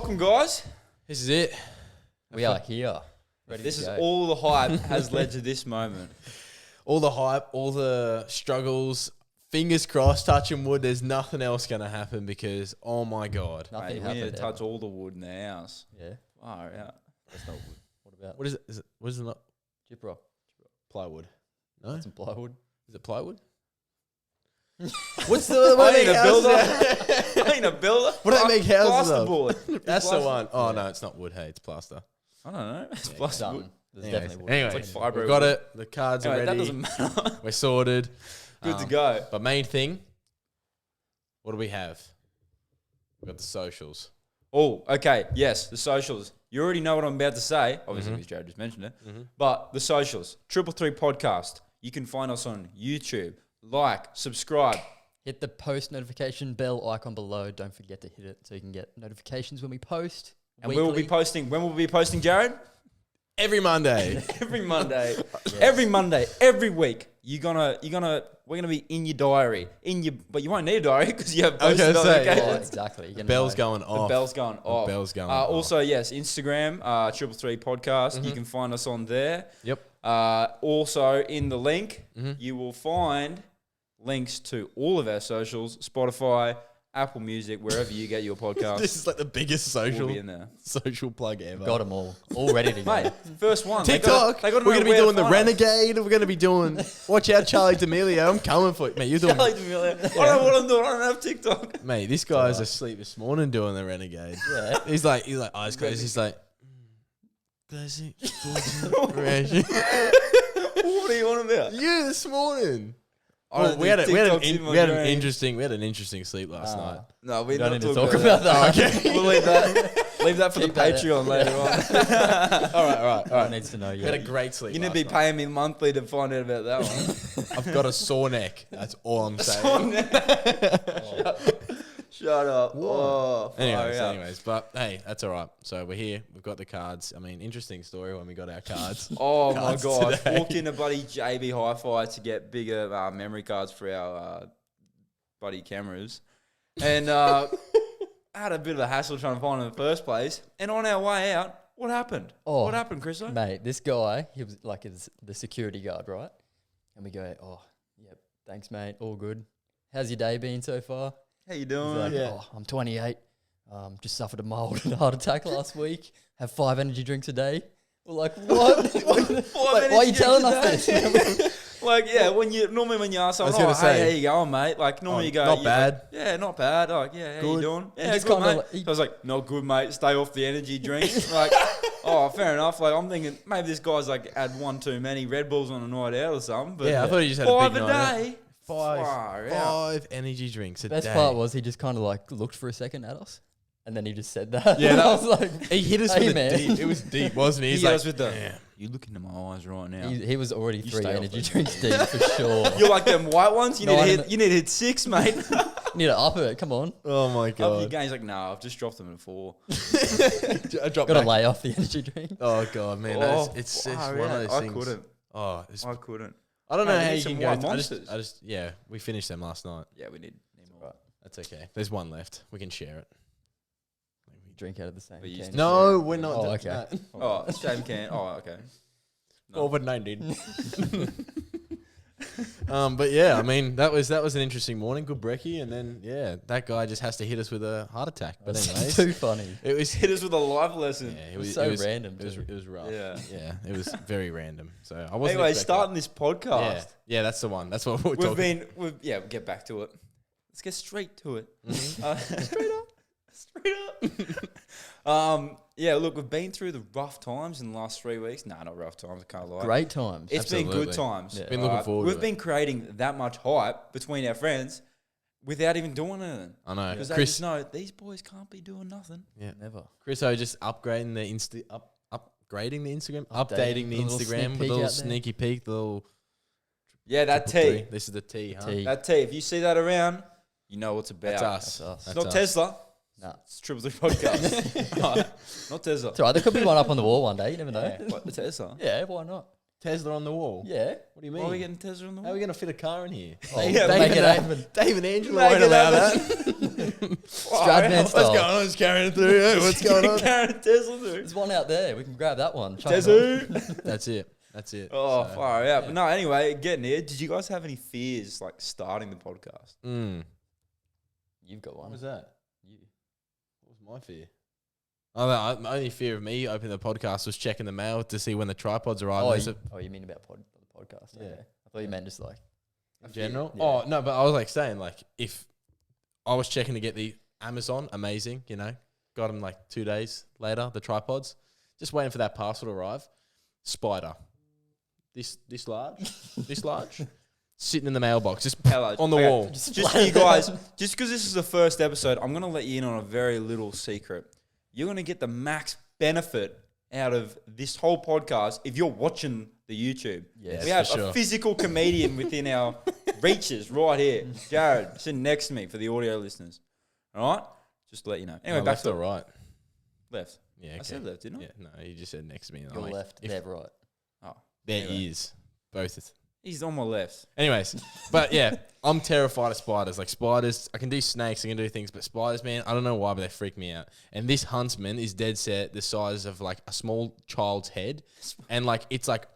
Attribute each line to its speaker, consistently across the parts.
Speaker 1: welcome, guys.
Speaker 2: This is it.
Speaker 3: We are here.
Speaker 1: This is all the hype has led to this moment.
Speaker 2: All the hype, all the struggles. Fingers crossed, touching wood. There's nothing else going to happen because, oh my God.
Speaker 3: Nothing
Speaker 1: Mate, we need to touch all the wood in the house.
Speaker 3: Yeah.
Speaker 1: Far out.
Speaker 3: That's not wood. What about
Speaker 2: What is it? What is it not?
Speaker 3: gyprock?
Speaker 2: Plywood. No?
Speaker 3: Some plywood.
Speaker 2: Is it plywood? What's the
Speaker 1: I need a builder. I need a builder.
Speaker 2: What do they make houses of?
Speaker 1: Plasterboard.
Speaker 2: That's the one. Oh, no, it's not wood. Hey, it's plaster.
Speaker 1: I don't know. It's
Speaker 2: Yeah,
Speaker 1: plasterboard.
Speaker 3: Something. There's
Speaker 2: Anyways,
Speaker 3: definitely wood.
Speaker 2: anyways,
Speaker 1: It's like fibro
Speaker 2: we've got
Speaker 1: wood.
Speaker 2: it. The cards
Speaker 1: Anyway,
Speaker 2: are
Speaker 1: that
Speaker 2: ready.
Speaker 1: doesn't matter.
Speaker 2: We're sorted.
Speaker 1: Good to go.
Speaker 2: But main thing, what do we have? We've got the socials.
Speaker 1: Oh, okay. Yes, the socials. You already know what I'm about to say. Obviously, because Jared just mentioned it. But the socials. 333 Podcast. You can find us on YouTube. Like, subscribe.
Speaker 3: Hit the post notification bell icon below. Don't forget to hit it so you can get notifications when we post.
Speaker 1: And we will be posting. When will we be posting, Jared?
Speaker 2: Every Monday.
Speaker 1: Every Monday.
Speaker 3: Yes.
Speaker 1: Every Monday. Every week. We're gonna be in your diary. But you won't need a diary because you have
Speaker 2: I was
Speaker 1: posted
Speaker 2: gonna say,
Speaker 1: notifications.
Speaker 3: Oh, exactly. You
Speaker 2: The
Speaker 3: can
Speaker 2: bell's
Speaker 3: know.
Speaker 2: going
Speaker 1: The
Speaker 2: off.
Speaker 1: bell's going off.
Speaker 2: bell's going off.
Speaker 1: Also, yes, Instagram, 333 Podcast. You can find us on there.
Speaker 2: Yep.
Speaker 1: Also, in the link,
Speaker 2: Mm-hmm.
Speaker 1: you will find links to all of our socials, Spotify, Apple Music, wherever you get your podcast.
Speaker 2: This is like the biggest
Speaker 1: will
Speaker 2: social
Speaker 1: be in there.
Speaker 2: plug ever.
Speaker 3: Got them all ready to go.
Speaker 1: Mate, first one.
Speaker 2: TikTok.
Speaker 1: They gotta
Speaker 2: We're
Speaker 1: know
Speaker 2: going to be
Speaker 1: where
Speaker 2: doing the
Speaker 1: find us.
Speaker 2: Renegade. We're going to be doing... Watch out, Charlie D'Amelio. I'm coming for you. Mate, you're doing...
Speaker 1: Charlie D'Amelio. I don't know what I'm doing. I don't have TikTok.
Speaker 2: Mate, this guy's asleep this morning doing the Renegade.
Speaker 3: Yeah.
Speaker 2: He's like eyes closed. He's like... Classic. Bullshit.
Speaker 1: What are you on about?
Speaker 2: You this morning.
Speaker 1: I don't
Speaker 2: we had
Speaker 1: think TikTok's in my brain.
Speaker 2: an interesting sleep last night.
Speaker 1: No, we
Speaker 3: We don't need to
Speaker 1: not
Speaker 3: talk about that.
Speaker 2: Okay.
Speaker 1: We'll leave that for the
Speaker 3: Keep that
Speaker 1: Patreon later on.
Speaker 2: all
Speaker 3: No one
Speaker 2: right.
Speaker 3: needs to know
Speaker 2: We had a
Speaker 3: yet.
Speaker 2: great sleep.
Speaker 1: You need to
Speaker 2: last
Speaker 1: be
Speaker 2: night.
Speaker 1: paying me monthly to find out about that one.
Speaker 2: I've got a sore neck. That's all I'm saying.
Speaker 1: Shut up. Oh,
Speaker 2: Anyways, but hey, that's all right. So we're here. We've got the cards. I mean, interesting story when we got our cards.
Speaker 1: Oh my
Speaker 2: Cards
Speaker 1: gosh.
Speaker 2: today.
Speaker 1: Walked into buddy JB Hi-Fi to get bigger memory cards for our buddy cameras. And I had a bit of a hassle trying to find them in the first place. And on our way out, what happened?
Speaker 3: Oh.
Speaker 1: What happened, Chris?
Speaker 3: Mate, this guy, he was like the security guard, right? And we go, oh, yep, thanks, mate. All good. How's your day been so far?
Speaker 1: How you
Speaker 3: He's
Speaker 1: doing?
Speaker 3: like, oh, I'm 28. Just suffered a mild heart attack last week. Have 5 energy drinks a day. We're like, what? Why are you telling us this?
Speaker 1: Like, yeah, when you ask someone,
Speaker 2: gonna
Speaker 1: oh,
Speaker 2: say,
Speaker 1: hey, how you going, mate? Like, normally you go,
Speaker 2: not
Speaker 1: you're
Speaker 2: bad.
Speaker 1: Like, yeah, not bad. Like, yeah, how
Speaker 2: Good.
Speaker 1: you doing? Yeah,
Speaker 3: just
Speaker 1: good,
Speaker 3: kinda
Speaker 1: mate.
Speaker 3: like-
Speaker 1: So I was like, not good, mate. Stay off the energy drink. Like, oh, fair enough. Like, I'm thinking maybe this guy's like had one too many Red Bulls on a night out or something. But
Speaker 2: Yeah, I thought he just had a
Speaker 1: 5
Speaker 2: big
Speaker 1: a
Speaker 2: night out.
Speaker 1: day.
Speaker 2: Five
Speaker 1: Far out.
Speaker 2: energy drinks a
Speaker 3: Best
Speaker 2: day.
Speaker 3: part was he just kind of like looked for a second at us. And then he just said that.
Speaker 2: Yeah,
Speaker 3: And
Speaker 2: that
Speaker 3: I was like,
Speaker 2: He hit us
Speaker 3: Hey,
Speaker 2: with
Speaker 3: man.
Speaker 2: a deep. It was deep, wasn't he?
Speaker 1: He
Speaker 2: He's
Speaker 1: hit
Speaker 2: like,
Speaker 1: us with the,
Speaker 2: "Damn."
Speaker 1: you look into my eyes right now.
Speaker 3: he was already
Speaker 1: You
Speaker 3: 3
Speaker 1: stay off
Speaker 3: energy
Speaker 1: it.
Speaker 3: drinks deep for sure.
Speaker 1: You're like them white ones. You
Speaker 3: No,
Speaker 1: need
Speaker 3: I
Speaker 1: to
Speaker 3: know.
Speaker 1: hit. You need to hit 6, mate.
Speaker 3: Need to up it. Come on.
Speaker 2: Oh my
Speaker 1: Up your
Speaker 2: god!
Speaker 1: game. He's like, no, I've just dropped them at 4.
Speaker 2: I dropped
Speaker 3: Got to
Speaker 2: back.
Speaker 3: lay off the energy drink.
Speaker 2: Oh god, man, it's just
Speaker 1: far
Speaker 2: one
Speaker 1: out.
Speaker 2: of those
Speaker 1: I
Speaker 2: things.
Speaker 1: couldn't.
Speaker 2: Oh, it's,
Speaker 1: I couldn't.
Speaker 2: I don't know
Speaker 1: Mate, we
Speaker 2: how
Speaker 1: need
Speaker 2: you
Speaker 1: some
Speaker 2: can go.
Speaker 1: white
Speaker 2: I
Speaker 1: monsters.
Speaker 2: just, yeah, we finished them last night.
Speaker 1: Yeah, we need more.
Speaker 2: That's okay. There's one left. We can share it.
Speaker 3: Drink out of the same
Speaker 1: But you
Speaker 3: can.
Speaker 1: used to
Speaker 2: No, we're not.
Speaker 3: Oh,
Speaker 2: doing
Speaker 3: okay.
Speaker 2: that.
Speaker 1: Oh, same can. Oh, okay. No.
Speaker 2: COVID-19. But yeah, I mean that was an interesting morning. Good brekkie, and then yeah, that guy just has to hit us with a heart attack. But
Speaker 3: That's
Speaker 2: anyways,
Speaker 3: too funny.
Speaker 2: it was
Speaker 1: Hit us with a live lesson.
Speaker 2: yeah,
Speaker 3: was so random
Speaker 2: It was
Speaker 3: too.
Speaker 2: it was rough.
Speaker 1: Yeah.
Speaker 2: yeah, it was very random. So I wasn't.
Speaker 1: Anyway,
Speaker 2: expecting
Speaker 1: starting this podcast.
Speaker 2: it. Yeah, that's the one. That's what we're talking.
Speaker 1: We'll get back to it. Let's get straight to it.
Speaker 2: Mm-hmm.
Speaker 1: Straight up. Yeah, look, we've been through the rough times in the last 3 weeks. Nah, not rough times. I can't lie.
Speaker 3: Great times.
Speaker 1: It's been good
Speaker 2: Absolutely.
Speaker 1: times.
Speaker 3: Yeah.
Speaker 2: Been looking
Speaker 1: Alright?
Speaker 2: forward
Speaker 1: We've
Speaker 2: to it.
Speaker 1: been creating that much hype between our friends without even doing anything.
Speaker 2: I know.
Speaker 1: Because they
Speaker 2: Chris,
Speaker 1: just know these boys can't be doing nothing.
Speaker 2: yeah,
Speaker 3: Never.
Speaker 2: Chris O just upgrading the upgrading the Instagram,
Speaker 3: Updating
Speaker 2: updating the
Speaker 3: the little
Speaker 2: Instagram
Speaker 3: sneak
Speaker 2: with
Speaker 3: peek
Speaker 2: a little
Speaker 3: out there.
Speaker 2: sneaky peek, the little
Speaker 1: Yeah, that
Speaker 2: triple
Speaker 1: T.
Speaker 2: T. This is the T, huh?
Speaker 3: T.
Speaker 1: That T. If you see that around, you know what's about.
Speaker 2: That's us.
Speaker 3: That's us.
Speaker 2: That's
Speaker 1: Not
Speaker 2: us.
Speaker 1: Tesla.
Speaker 3: Nah.
Speaker 1: It's 333 Podcast. Alright, not Tesla.
Speaker 3: It's alright. There could be one up on the wall one day. You never know.
Speaker 1: What, the Tesla?
Speaker 3: Yeah, why not?
Speaker 2: Tesla on the wall.
Speaker 3: Yeah.
Speaker 2: What do you
Speaker 1: Why
Speaker 2: mean?
Speaker 1: are we getting Tesla on the
Speaker 2: How are
Speaker 1: wall?
Speaker 2: we going to fit a car in here?
Speaker 3: Oh,
Speaker 1: Yeah,
Speaker 3: make it
Speaker 2: and,
Speaker 3: happen.
Speaker 2: Dave and Angela
Speaker 1: Make
Speaker 2: won't
Speaker 1: it
Speaker 2: allow
Speaker 1: happen.
Speaker 2: that.
Speaker 3: Stradman
Speaker 2: What's
Speaker 3: style.
Speaker 2: going on? Just carrying it through. Hey, what's going on?
Speaker 1: Carrying a Tesla through.
Speaker 3: There's one out there. We can grab that one. Chuck it on.
Speaker 1: Tesla.
Speaker 2: That's it. That's it.
Speaker 1: Oh,
Speaker 2: So,
Speaker 1: far out. But no, anyway, getting here. Did you guys have any fears like starting the podcast?
Speaker 3: You've got
Speaker 2: What
Speaker 3: one.
Speaker 2: was that?
Speaker 3: You.
Speaker 2: What was my fear? Oh, no, my only fear of me opening the podcast was checking the mail to see when the tripods arrived.
Speaker 3: You mean about the podcast?
Speaker 2: Yeah.
Speaker 3: Okay. I thought you meant just like
Speaker 2: In general?
Speaker 3: Yeah.
Speaker 2: Oh, no, but I was like saying, like, if I was checking to get the Amazon, amazing, got them like 2 days later, the tripods, just waiting for that parcel to arrive. Spider. This large, sitting in the mailbox, just
Speaker 1: Hello.
Speaker 2: on the
Speaker 1: Okay,
Speaker 2: wall.
Speaker 1: Just for you guys, just because this is the first episode, I'm going to let you in on a very little secret. You're going to get the max benefit out of this whole podcast if you're watching the YouTube.
Speaker 3: Yes,
Speaker 1: we have
Speaker 2: for
Speaker 1: a
Speaker 2: sure.
Speaker 1: physical comedian within our reaches right here. Jared, sitting next to me for the audio listeners. All right? Just to let you know. Anyway,
Speaker 2: No,
Speaker 1: back
Speaker 2: left
Speaker 1: to
Speaker 2: or right?
Speaker 1: Left.
Speaker 2: Yeah,
Speaker 1: I
Speaker 2: okay.
Speaker 1: said left, didn't I?
Speaker 2: Yeah, no, you just said next to me. and I'm
Speaker 3: your
Speaker 2: like,
Speaker 3: left,
Speaker 2: if
Speaker 3: they're right.
Speaker 1: Oh,
Speaker 2: There
Speaker 1: anyway.
Speaker 2: is. Both.
Speaker 1: He's on my left.
Speaker 2: Anyways, but yeah, I'm terrified of spiders. Like spiders, I can do snakes, I can do things, but spiders, man, I don't know why, but they freak me out. And this huntsman is dead set the size of like a small child's head, and like it's like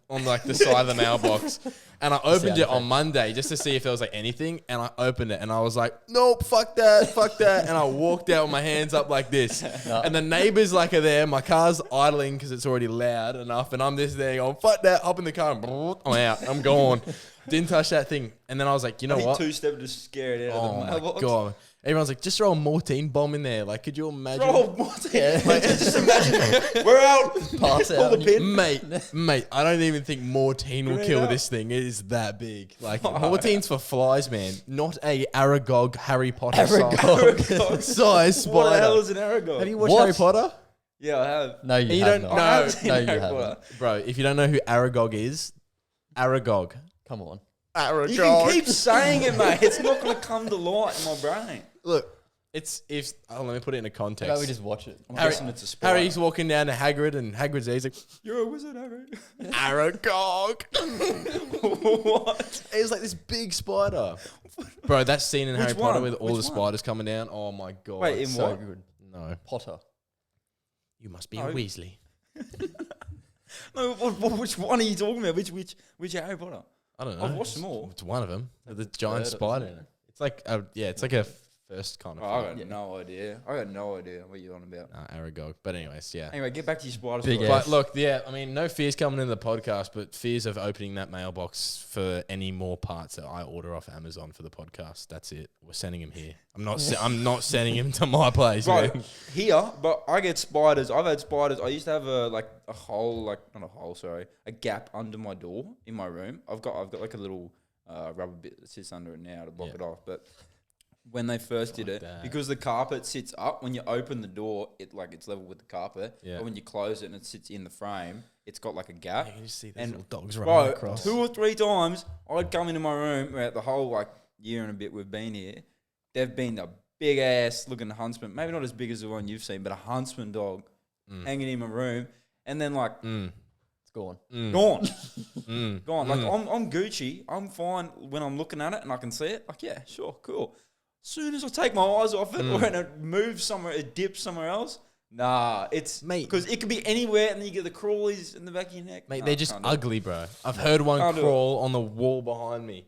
Speaker 2: on like the side of the mailbox. And I opened it on Monday just to see if there was like anything, and I opened it and I was like, nope, fuck that, and I walked out with my hands up like this.
Speaker 3: No.
Speaker 2: And the neighbors like are there, my car's idling because it's already loud enough, and I'm just there going, fuck that, hop in the car, and I'm out, I'm gone. Didn't touch that thing. And then I was like, you know
Speaker 1: I think
Speaker 2: what?
Speaker 1: two-step just scared it out
Speaker 2: Oh
Speaker 1: of the
Speaker 2: my
Speaker 1: mailbox.
Speaker 2: god. Everyone's like, just throw a mortine bomb in there. Like, could you imagine?
Speaker 1: Bro, what?
Speaker 3: Yeah.
Speaker 1: Like, just imagine. We're out.
Speaker 3: Pass
Speaker 1: Pull
Speaker 3: out.
Speaker 1: the
Speaker 3: and
Speaker 1: pin.
Speaker 2: Mate, I don't even think mortine will
Speaker 1: Grenade
Speaker 2: kill
Speaker 1: out.
Speaker 2: this thing. It is that big. Like, mortine's for flies, man. Not a Aragog Harry Potter
Speaker 3: Aragog.
Speaker 2: size spider.
Speaker 1: What the hell is an Aragog?
Speaker 2: Have you watched
Speaker 3: What?
Speaker 2: Harry Potter?
Speaker 1: Yeah, I have.
Speaker 3: No, you
Speaker 2: You
Speaker 3: have
Speaker 2: don't
Speaker 3: not.
Speaker 2: know.
Speaker 1: I have seen
Speaker 3: No, you
Speaker 1: Harry
Speaker 3: haven't.
Speaker 1: Potter.
Speaker 2: Bro, if you don't know who Aragog is, Aragog.
Speaker 3: Come on.
Speaker 2: Aragog.
Speaker 1: You can keep saying it, mate. It's not going to come to light in my brain.
Speaker 2: Look, it's if. Oh, let me put it into
Speaker 3: How
Speaker 2: context.
Speaker 3: about we just watch it?
Speaker 1: I'm
Speaker 2: Harry-
Speaker 1: guessing it's a spider.
Speaker 2: Harry's walking down to Hagrid, and Hagrid's there. He's like,
Speaker 1: You're a wizard, Harry.
Speaker 2: Aragog.
Speaker 1: What?
Speaker 2: It's like this big spider. Bro, that scene in
Speaker 1: Which
Speaker 2: Harry Potter
Speaker 1: one?
Speaker 2: with all
Speaker 1: Which
Speaker 2: the
Speaker 1: one?
Speaker 2: spiders coming down. Oh my god.
Speaker 1: Wait, in
Speaker 3: So
Speaker 1: what?
Speaker 3: good.
Speaker 2: No.
Speaker 3: Potter.
Speaker 2: You must be
Speaker 1: No.
Speaker 2: a Weasley.
Speaker 1: No, which one are you talking about? Which Harry Potter?
Speaker 2: I don't know.
Speaker 1: I've watched them all.
Speaker 2: It's one of them. The giant
Speaker 3: third,
Speaker 2: spider.
Speaker 3: isn't it?
Speaker 2: It's like it's like a first kind of.
Speaker 1: Oh, I got
Speaker 2: thing.
Speaker 1: no idea. I got no idea what you're on about.
Speaker 2: Aragog. But anyways, yeah.
Speaker 1: Anyway, get back to your spider
Speaker 3: Big
Speaker 1: story.
Speaker 3: ass.
Speaker 2: But look, yeah, I mean, no fears coming into the podcast, but fears of opening that mailbox for any more parts that I order off Amazon for the podcast. That's it. We're sending him here. I'm not sending him to my place.
Speaker 1: Right,
Speaker 2: man.
Speaker 1: here, but I get spiders. I've had spiders. I used to have a hole, like not a hole, sorry, a gap under my door in my room. I've got like a little rubber bit that sits under it now to block
Speaker 2: Yeah.
Speaker 1: it off. But when they first did
Speaker 2: Like
Speaker 1: it,
Speaker 2: that.
Speaker 1: because the carpet sits up, when you open the door, it's level with the carpet.
Speaker 2: Yeah.
Speaker 1: But when you close it and it sits in the frame, it's got like a gap.
Speaker 2: You can just see these
Speaker 1: And
Speaker 2: little dogs
Speaker 1: Bro,
Speaker 2: running across.
Speaker 1: 2 or 3 times I'd come into my room where the whole like year and a bit we've been here. They've been a big ass looking huntsman, maybe not as big as the one you've seen, but a huntsman dog hanging in my room, and then like
Speaker 3: It's gone.
Speaker 1: gone,
Speaker 2: Mm.
Speaker 1: gone. Like I'm Gucci. I'm fine when I'm looking at it and I can see it. Like yeah, sure, cool. Soon as I take my eyes off it, or when it moves somewhere, it dips somewhere else. Nah, it's
Speaker 2: Mate.
Speaker 1: because it could be anywhere, and then you get the crawlies in the back of your neck.
Speaker 2: Mate,
Speaker 1: Nah,
Speaker 2: they're just
Speaker 1: can't do it.
Speaker 2: ugly, bro. I've heard one
Speaker 1: Can't do it.
Speaker 2: crawl on the wall behind me.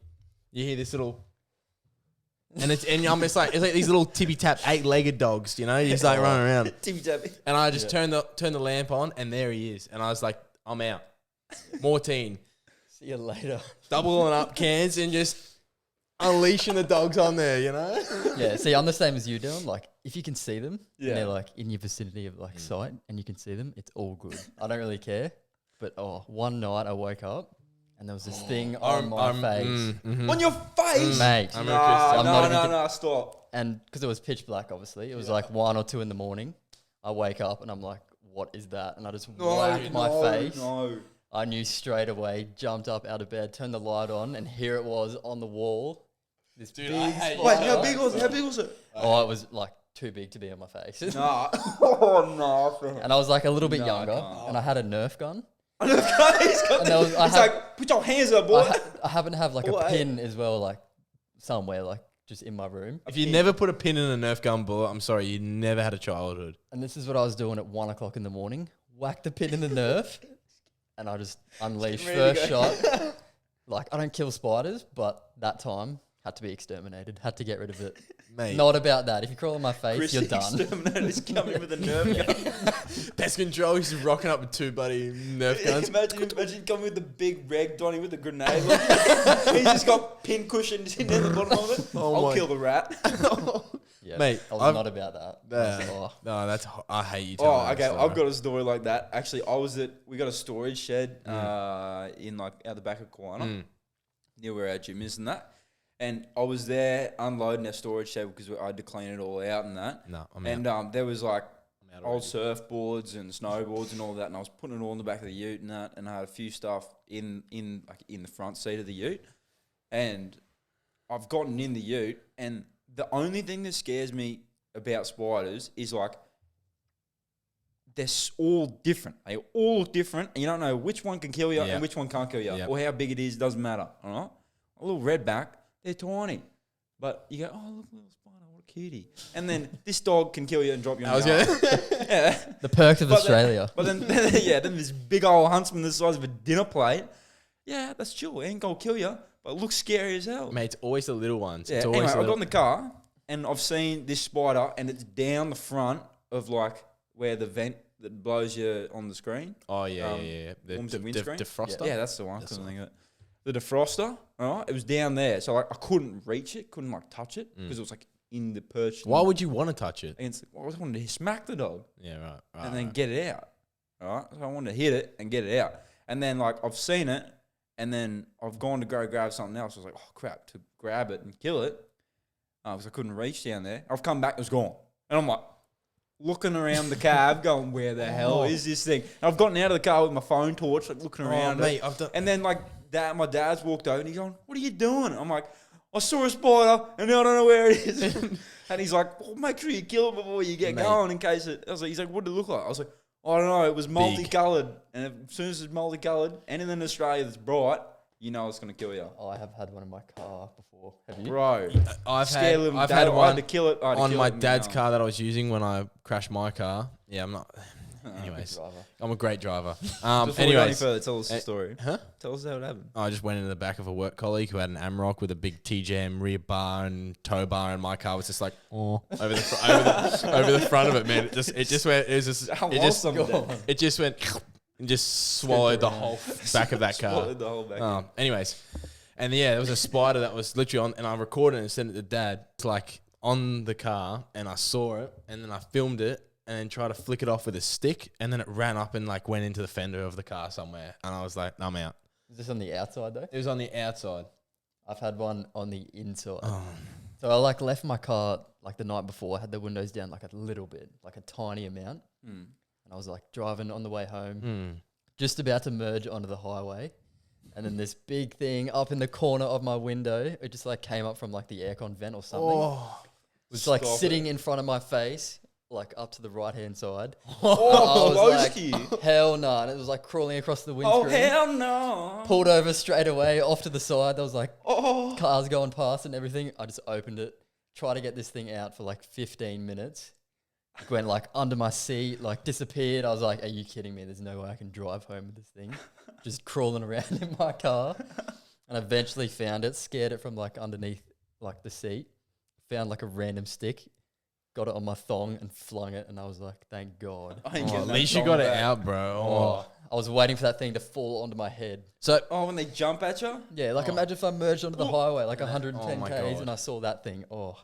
Speaker 2: You hear this little, and I'm just like it's like these little tippy tap 8-legged dogs, you know, you just like running around.
Speaker 1: Tippy tappy.
Speaker 2: And I just turned the lamp on, and there he is. And I was like, I'm out. Mortine,
Speaker 3: See you later.
Speaker 2: doubling up cans and just unleashing the dogs on there, you know.
Speaker 3: Yeah, see, I'm the same as you, Dylan. Like, if you can see them,
Speaker 1: Yeah.
Speaker 3: and they're like in your vicinity of like sight, and you can see them, it's all good. I don't really care. But one night I woke up, and there was this thing on my face,
Speaker 1: On your face,
Speaker 3: mate.
Speaker 2: I'm
Speaker 1: No,
Speaker 2: interested.
Speaker 3: I'm not
Speaker 1: no,
Speaker 3: even-
Speaker 1: no, stop.
Speaker 3: And because it was pitch black, obviously, it was like 1 or 2 in the morning. I wake up and I'm like, "What is that?" And I just whack my face.
Speaker 1: No.
Speaker 3: I knew straight away. Jumped up out of bed, turned the light on, and here it was on the wall. This big
Speaker 2: I hate you.
Speaker 1: Wait,
Speaker 3: spider.
Speaker 1: how big was it? How big was it?
Speaker 3: Oh, it was like too big to be on my face.
Speaker 1: Nah. Oh no.
Speaker 3: And I was like a little bit
Speaker 1: No, I
Speaker 3: younger,
Speaker 1: can't.
Speaker 3: and I had a Nerf gun.
Speaker 1: He's got
Speaker 3: And there was- I
Speaker 1: it's
Speaker 3: had-
Speaker 1: like, put your hands up, boy.
Speaker 3: I happen to have like a
Speaker 1: What?
Speaker 3: pin as well, like somewhere, like just in my room.
Speaker 2: If you never put a pin in a Nerf gun bullet, I'm sorry, you never had a childhood.
Speaker 3: And this is what I was doing at 1 o'clock in the morning. Whack the pin in the Nerf, and I just unleashed first shot. Like, I don't kill spiders, but that time had to be exterminated. Had to get rid of it.
Speaker 2: Mate.
Speaker 3: Not about that. If you crawl on my face,
Speaker 1: Chris
Speaker 3: you're done.
Speaker 1: Exterminator's coming with a Nerf gun.
Speaker 2: Pest control, he's just rocking up with 2 bloody Nerf guns.
Speaker 1: Imagine coming with the big reg Donny with a grenade. He's just got pin cushions in there at the bottom of it. I'll kill the rat.
Speaker 3: Yeah,
Speaker 2: Mate,
Speaker 3: I was not about that. I was like,
Speaker 2: No, I hate you telling that
Speaker 1: okay.
Speaker 2: story.
Speaker 1: I've got a story like that. Actually, we got a storage shed in like out the back of Kiwana, near where our gym is and that. And I was there unloading our storage shed because I had to clean it all out and that.
Speaker 2: No,
Speaker 1: There was like old surfboards and snowboards and all that, and I was putting it all in the back of the ute and that, and I had a few stuff in the front seat of the ute, and I've gotten in the ute, and the only thing that scares me about spiders is like they're all different. They all look different, and you don't know which one can kill you and which one can't kill you, or how big it is. Doesn't matter. All right, a little redback. They're tiny. But you go, oh, look, little spider, what a cutie. And then this dog can kill you and drop you on the ground. Yeah.
Speaker 3: the perks of Australia.
Speaker 1: Then this big old huntsman the size of a dinner plate, yeah, that's chill. It ain't going to kill you, but it looks scary as hell.
Speaker 2: Mate, it's always the little ones.
Speaker 1: Yeah,
Speaker 2: It's
Speaker 1: anyway,
Speaker 2: always
Speaker 1: I got in the car, and I've seen this spider, and it's down the front of, like, where the vent that blows you on the screen.
Speaker 2: Oh, yeah. The
Speaker 1: warms the windscreen.
Speaker 2: defroster?
Speaker 1: Yeah, that's the one. I couldn't think of it. The defroster, all right, it was down there. So, like, I couldn't reach it, couldn't, like, touch it, because it was, like, in the perch.
Speaker 2: Why would you want to touch it?
Speaker 1: I just wanted to smack the dog.
Speaker 2: Yeah, right.
Speaker 1: And then get it out. All right? So I wanted to hit it and get it out. And then, like, I've seen it, and then I've gone to go grab something else. I was like, oh, crap, to grab it and kill it, because I couldn't reach down there. I've come back, it was gone. And I'm like, looking around the cab, going, where the hell is this thing? And I've gotten out of the car with my phone torch, like, looking around
Speaker 2: mate,
Speaker 1: it. And then, like, my dad's walked over, and he's going, what are you doing? I'm like, I saw a spider, and now I don't know where it is. And he's like, well, make sure you kill it before you get going in case it... I was like, he's like, what did it look like? I was like, I don't know, it was multicoloured. And as soon as it's multicoloured, anything in Australia that's bright, you know it's going to kill you.
Speaker 3: Oh, I have had one in my car before. Have you?
Speaker 1: Bro.
Speaker 2: I've had one
Speaker 1: I had to kill it.
Speaker 2: on my dad's car that I was using when I crashed my car. Yeah, I'm not... Anyways, I'm a great driver.
Speaker 1: Before we go any further, tell us the story.
Speaker 2: Huh?
Speaker 1: Tell us how it happened.
Speaker 2: I just went into the back of a work colleague who had an AMROC with a big TJM rear bar and tow bar, and my car was just like over the front of it, man. It just went. It just went and just swallowed the whole back of that car.
Speaker 1: Swallowed the whole back.
Speaker 2: Anyways, and yeah, there was a spider that was literally on, and I recorded it and sent it to Dad to like on the car, and I saw it, and then I filmed it. And then tried to flick it off with a stick, and then it ran up and like went into the fender of the car somewhere. And I was like, I'm out.
Speaker 3: Is this on the outside though?
Speaker 2: It was on the outside.
Speaker 3: I've had one on the inside.
Speaker 2: Oh.
Speaker 3: So I like left my car like the night before. I had the windows down like a little bit, like a tiny amount. And I was like driving on the way home, just about to merge onto the highway. And then this big thing up in the corner of my window, it just like came up from like the aircon vent or something. It was like sitting in front of my face. Like up to the right hand side.
Speaker 1: Oh,
Speaker 3: like, hell no. And it was like crawling across the windscreen.
Speaker 1: Oh, hell no.
Speaker 3: Pulled over straight away off to the side. There was like cars going past and everything. I just opened it, tried to get this thing out for like 15 minutes. It went like under my seat, like disappeared. I was like, are you kidding me? There's no way I can drive home with this thing. Just crawling around in my car. And eventually found it, scared it from like underneath like the seat. Found like a random stick. Got it on my thong and flung it, and I was like, thank God.
Speaker 2: At least you got it out, bro.
Speaker 3: I was waiting for that thing to fall onto my head.
Speaker 2: So,
Speaker 1: when they jump at you?
Speaker 3: Yeah, like imagine if I merged onto the highway, like 110 Ks, and I saw that thing. Oh.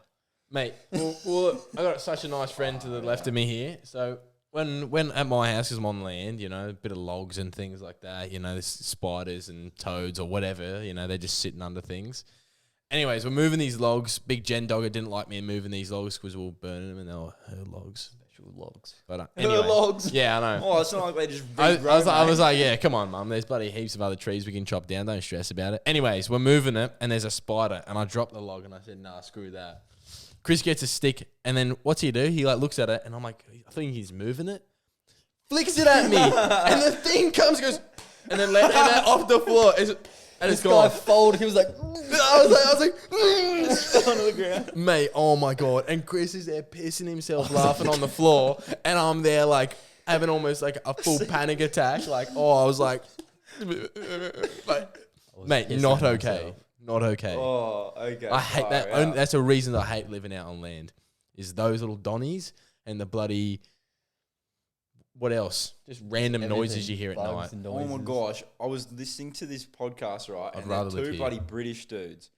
Speaker 2: Mate, well, I got such a nice friend to the left of me here. So, when at my house, because I'm on land, you know, a bit of logs and things like that, you know, there's spiders and toads or whatever, you know, they're just sitting under things. Anyways, we're moving these logs. Big Jen Dogger didn't like me moving these logs because we were burning them and they were her logs.
Speaker 3: Special logs.
Speaker 2: But
Speaker 1: Her logs?
Speaker 2: Yeah, I know.
Speaker 1: Oh, it's not like they just
Speaker 2: I was like, yeah, come on, Mum. There's bloody heaps of other trees we can chop down. Don't stress about it. Anyways, we're moving it and there's a spider and I dropped the log and I said, nah, screw that. Chris gets a stick and then what's he do? He like looks at it and I'm like, I think he's moving it. Flicks it at me and the thing comes and goes and then let it off the floor. And
Speaker 3: This
Speaker 2: it's
Speaker 3: guy
Speaker 2: gone.
Speaker 3: folded. He was like,
Speaker 2: I was like,
Speaker 1: onto the ground.
Speaker 2: mate, oh my God. And Chris is there pissing himself laughing on the floor. And I'm there like having almost like a full panic attack. Like, I was like, mate,
Speaker 3: pissing
Speaker 2: not okay.
Speaker 3: myself.
Speaker 2: Not okay.
Speaker 1: Oh, okay.
Speaker 2: I hate that.
Speaker 1: Far out.
Speaker 2: That's a reason I hate living out on land is those little donnies and the bloody, what else? Just random noises you hear at night.
Speaker 3: Bugs and
Speaker 1: Oh my
Speaker 3: noises.
Speaker 1: gosh, I was listening to this podcast, right?
Speaker 2: I'd
Speaker 1: And
Speaker 2: rather
Speaker 1: they're
Speaker 2: live
Speaker 1: two
Speaker 2: here.
Speaker 1: bloody British dudes.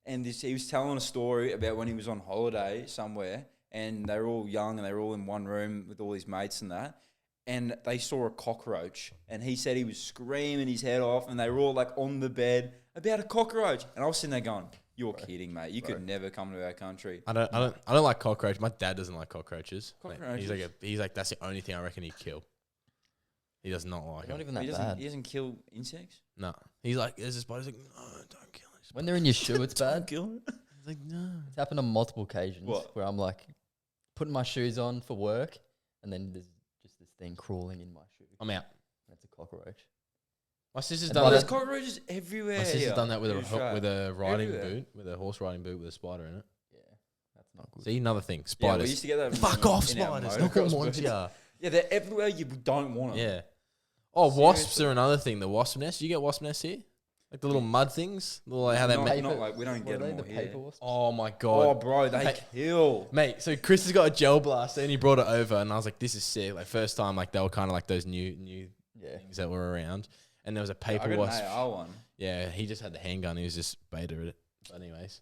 Speaker 1: And he was telling a story about when he was on holiday somewhere, and they were all young and they were all in one room with all his mates and that. And they saw a cockroach, and he said he was screaming his head off, and they were all like on the bed about a cockroach. And I was sitting there going, "You're kidding, mate! You could never come to our country."
Speaker 2: I don't like cockroaches. My dad doesn't like cockroaches. Like,
Speaker 1: Cockroaches?
Speaker 2: he's like that's the only thing I reckon he'd kill. He does not like
Speaker 3: They're not
Speaker 2: them.
Speaker 3: even that
Speaker 1: He
Speaker 3: bad.
Speaker 1: doesn't kill insects.
Speaker 2: No, he's like there's this spider. He's like no, don't kill it.
Speaker 3: When they're in your shoe, it's bad.
Speaker 1: Kill it.
Speaker 2: He's like no.
Speaker 3: It's happened on multiple occasions
Speaker 1: What?
Speaker 3: where I'm like putting my shoes on for work, and then there's just this thing crawling in my shoe.
Speaker 2: I'm out.
Speaker 3: And it's a cockroach.
Speaker 2: My sister's
Speaker 3: And
Speaker 2: done
Speaker 3: by
Speaker 1: There's
Speaker 2: that.
Speaker 1: cockroaches everywhere.
Speaker 2: My sister's
Speaker 1: here
Speaker 2: done that with
Speaker 1: in Australia.
Speaker 2: a riding
Speaker 1: Everywhere.
Speaker 2: boot, with a horse riding boot with a spider in it.
Speaker 3: Yeah, that's not good.
Speaker 2: See, another thing,
Speaker 1: Yeah, we
Speaker 2: spiders.
Speaker 1: used to get that.
Speaker 2: Fuck off,
Speaker 1: in our
Speaker 2: spiders. No
Speaker 1: motocross
Speaker 2: one wants
Speaker 1: boots.
Speaker 2: ya.
Speaker 1: Yeah, they're everywhere. You don't want them.
Speaker 2: Yeah. Oh, wasps
Speaker 1: Seriously.
Speaker 2: are another thing. The wasp nest. You get wasp nests here, like the little mud things. Little like how they
Speaker 1: Not,
Speaker 2: make.
Speaker 3: Paper-
Speaker 1: not like we don't
Speaker 3: What
Speaker 1: get
Speaker 3: are they,
Speaker 1: them
Speaker 3: the
Speaker 1: all here.
Speaker 3: paper wasps?
Speaker 2: Oh my
Speaker 1: Oh,
Speaker 2: god.
Speaker 1: bro, they
Speaker 2: Hey.
Speaker 1: kill.
Speaker 2: Mate, so Chris has got a gel blaster and he brought it over and I was like, this is sick. Like first time, like they were kind of like those new
Speaker 3: Yeah.
Speaker 2: things that were around. And there was a
Speaker 1: I
Speaker 2: paper
Speaker 1: got
Speaker 2: wasp.
Speaker 1: an AR one.
Speaker 2: Yeah, he just had the handgun. He was just beta at it. But anyways,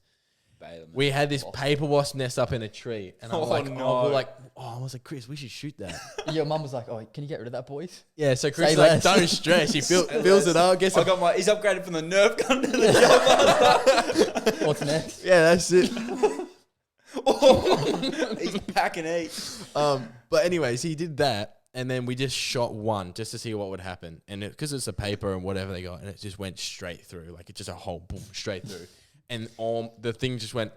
Speaker 1: Bail them.
Speaker 2: we had this paper wasp nest up in a tree, and I was
Speaker 1: Oh,
Speaker 2: like,
Speaker 1: no.
Speaker 2: I was like, Chris, we should shoot that.
Speaker 3: Your mum was like, "Oh, can you get rid of that, boys?"
Speaker 2: Yeah, so Chris
Speaker 3: Say
Speaker 2: is like,
Speaker 3: less.
Speaker 2: don't stress. He fills it up. Gets
Speaker 1: I got my. He's upgraded from the Nerf gun to the gel blaster.
Speaker 3: What's next?
Speaker 2: yeah, that's it.
Speaker 1: Oh, he's packing heat.
Speaker 2: But anyways, he did that, and then we just shot one just to see what would happen. And because it's a paper and whatever they got, and it just went straight through, like it's just a whole boom straight through, and the thing just went